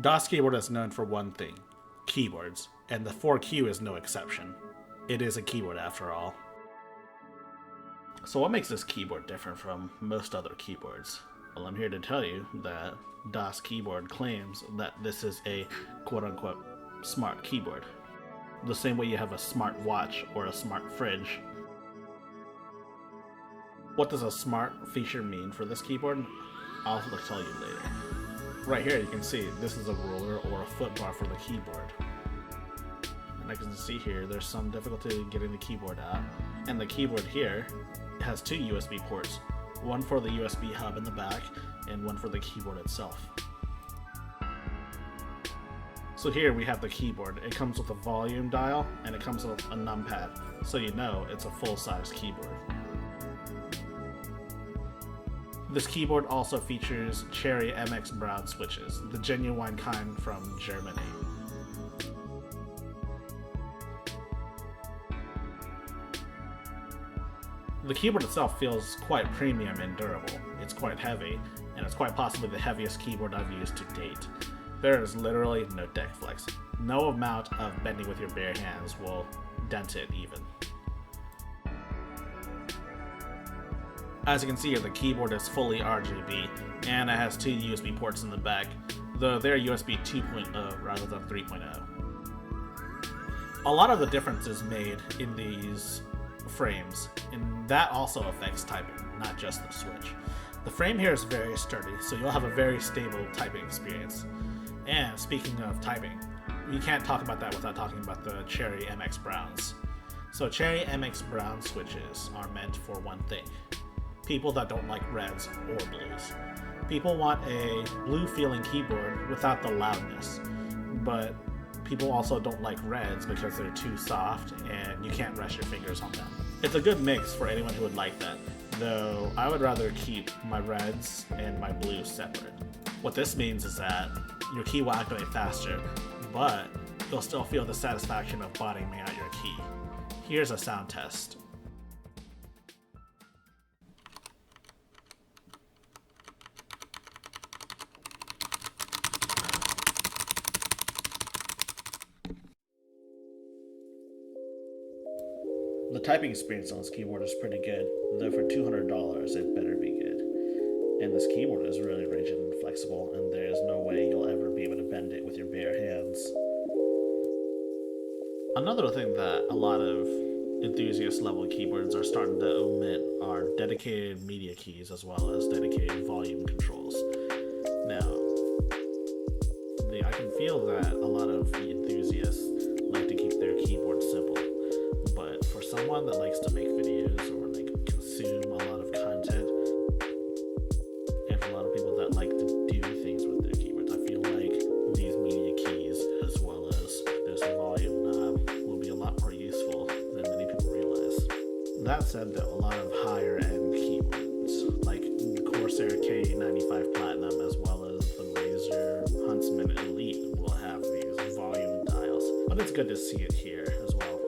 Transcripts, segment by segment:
DOS keyboard is known for one thing: keyboards, and the 4Q is no exception. It is a keyboard after all. So what makes this keyboard different from most other keyboards? Well, I'm here to tell you that DOS keyboard claims that this is a quote-unquote smart keyboard. The same way you have a smart watch or a smart fridge. What does a smart feature mean for this keyboard? I'll tell you later. Right here you can see this is a ruler or a foot bar for the keyboard. And I can see here there's some difficulty getting the keyboard out. And the keyboard here has two USB ports, one for the USB hub in the back and one for the keyboard itself. So here we have the keyboard. It comes with a volume dial and it comes with a numpad, so you know it's a full-size keyboard. This keyboard also features Cherry MX Brown switches, the genuine kind from Germany. The keyboard itself feels quite premium and durable. It's quite heavy, and it's quite possibly the heaviest keyboard I've used to date. There is literally no deck flex. No amount of bending with your bare hands will dent it even. As you can see here, the keyboard is fully RGB, and it has two USB ports in the back, though they're USB 2.0 rather than 3.0. A lot of the difference is made in these frames, and that also affects typing, not just the switch. The frame here is very sturdy, so you'll have a very stable typing experience. And speaking of typing, you can't talk about that without talking about the Cherry MX Browns. So Cherry MX Brown switches are meant for one thing: people that don't like reds or blues. People want a blue feeling keyboard without the loudness, but people also don't like reds because they're too soft and you can't rest your fingers on them. It's a good mix for anyone who would like that, though I would rather keep my reds and my blues separate. What this means is that your key will activate faster, but you'll still feel the satisfaction of bottoming out your key. Here's a sound test. The typing experience on this keyboard is pretty good, though for $200 it better be good. And this keyboard is really rigid and flexible, and there is no way you'll ever be able to bend it with your bare hands. Another thing that a lot of enthusiast level keyboards are starting to omit are dedicated media keys as well as dedicated volume controls. Now, I can feel that a lot of the enthusiasts like to keep their keyboard simple. But for someone that likes to make videos or like consume a lot of content, and for a lot of people that like to do things with their keyboards, I feel like these media keys as well as this volume knob will be a lot more useful than many people realize. That said though, a lot of higher end keyboards like Corsair K95 Platinum as well as the Razer Huntsman Elite will have these volume dials, but it's good to see it here as well.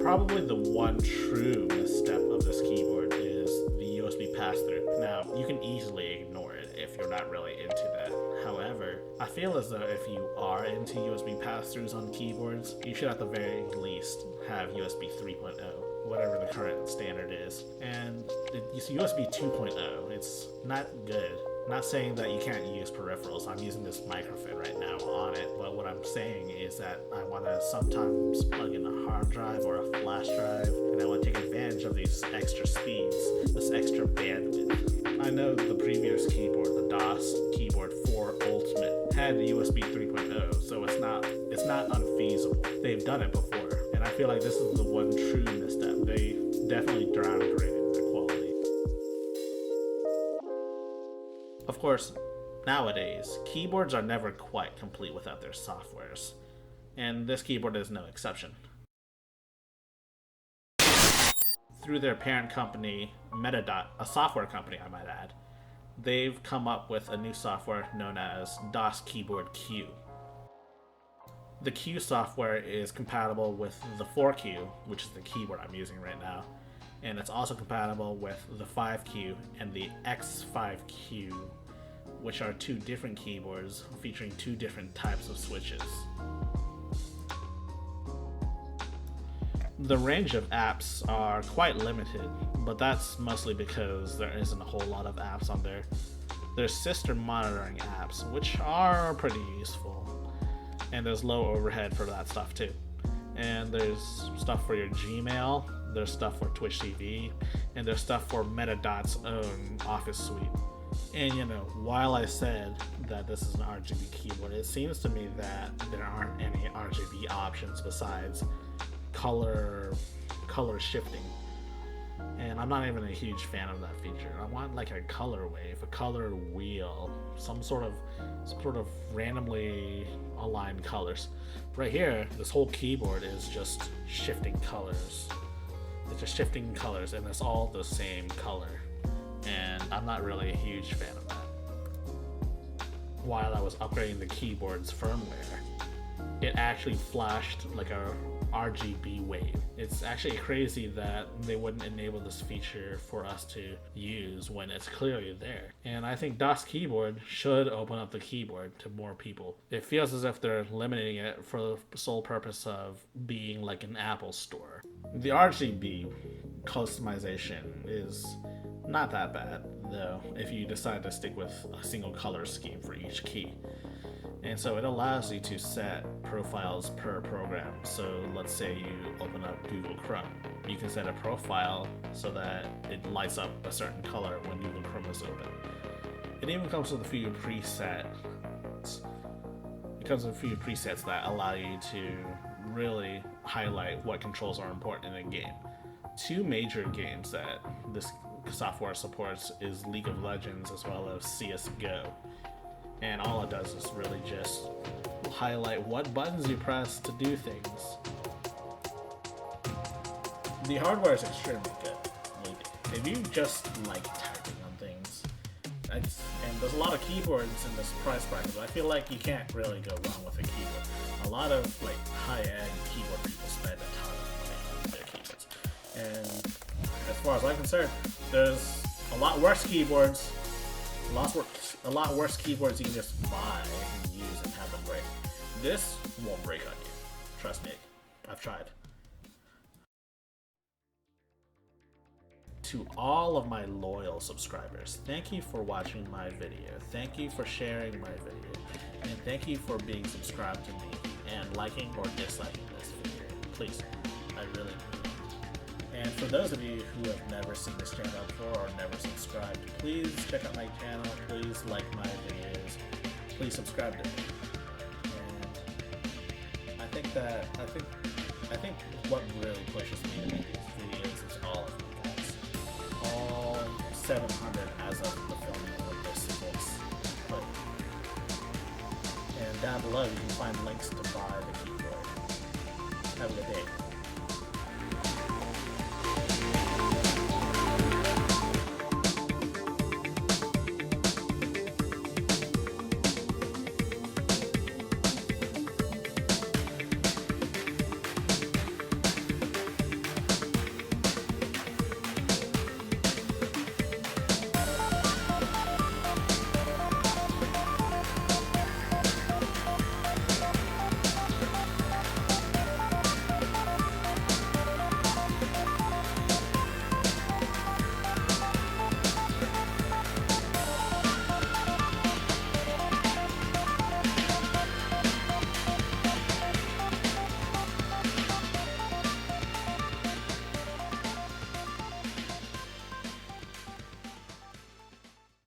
Probably the one true misstep of this keyboard is the USB pass-through. Now, you can easily ignore it if you're not really into that. However, I feel as though if you are into USB pass-throughs on keyboards, you should at the very least have USB 3.0, whatever the current standard is. And it's USB 2.0, it's not good. Not saying that you can't use peripherals. I'm using this microphone right now on it, but what I'm saying is that I want to sometimes plug in a hard drive or a flash drive, and I want to take advantage of these extra speeds, this extra bandwidth. I know the previous keyboard, the DOS keyboard 4 Ultimate, had the USB 3.0, so it's not unfeasible. They've done it before, and I feel like this is the one true misstep. They definitely downgraded the quality. Of course, nowadays, keyboards are never quite complete without their softwares, and this keyboard is no exception. Through their parent company, Metadot, a software company I might add, they've come up with a new software known as DOS Keyboard Q. The Q software is compatible with the 4Q, which is the keyboard I'm using right now, and it's also compatible with the 5Q and the X5Q which are two different keyboards featuring two different types of switches. The range of apps are quite limited, but that's mostly because there isn't a whole lot of apps on there. There's system monitoring apps, which are pretty useful, and there's low overhead for that stuff too. And there's stuff for your Gmail, there's stuff for Twitch TV, and there's stuff for Metadot's own Office suite. And you know, while I said that this is an RGB keyboard, it seems to me that there aren't any RGB options besides color shifting. And I'm not even a huge fan of that feature. I want like a color wave, a color wheel, some sort of randomly aligned colors. Right here, this whole keyboard is just shifting colors. It's just shifting colors, and it's all the same color. And I'm not really a huge fan of that. While I was upgrading the keyboard's firmware, it actually flashed like a RGB wave. It's actually crazy that they wouldn't enable this feature for us to use when it's clearly there. And I think DOS Keyboard should open up the keyboard to more people. It feels as if they're limiting it for the sole purpose of being like an Apple store. The RGB customization is not that bad, though, if you decide to stick with a single color scheme for each key. And so it allows you to set profiles per program. So let's say you open up Google Chrome. You can set a profile so that it lights up a certain color when Google Chrome is open. It even comes with a few presets. That allow you to really highlight what controls are important in a game. Two major games that this software supports is League of Legends as well as CSGO. And all it does is really just highlight what buttons you press to do things. The hardware is extremely good. Like, if you just like typing on things, and there's a lot of keyboards in this price bracket, but I feel like you can't really go wrong with a keyboard. A lot of like high-end keyboard people spend a ton of money on their keyboards. And as far as I'm concerned, there's a lot worse keyboards. A lot worse keyboards you can just buy and use and have them break. This won't break on you. Trust me. I've tried. To all of my loyal subscribers, thank you for watching my video. Thank you for sharing my video. And thank you for being subscribed to me and liking or disliking this video. Please. I really do. And for those of you who have never seen this channel before or never subscribed, please check out my channel, please like my videos, please subscribe to me. And I think what really pushes me to make these videos is all of you guys. All 700 as of the filming of this clip. And down below you can find links to buy the keyboard. Have a good day.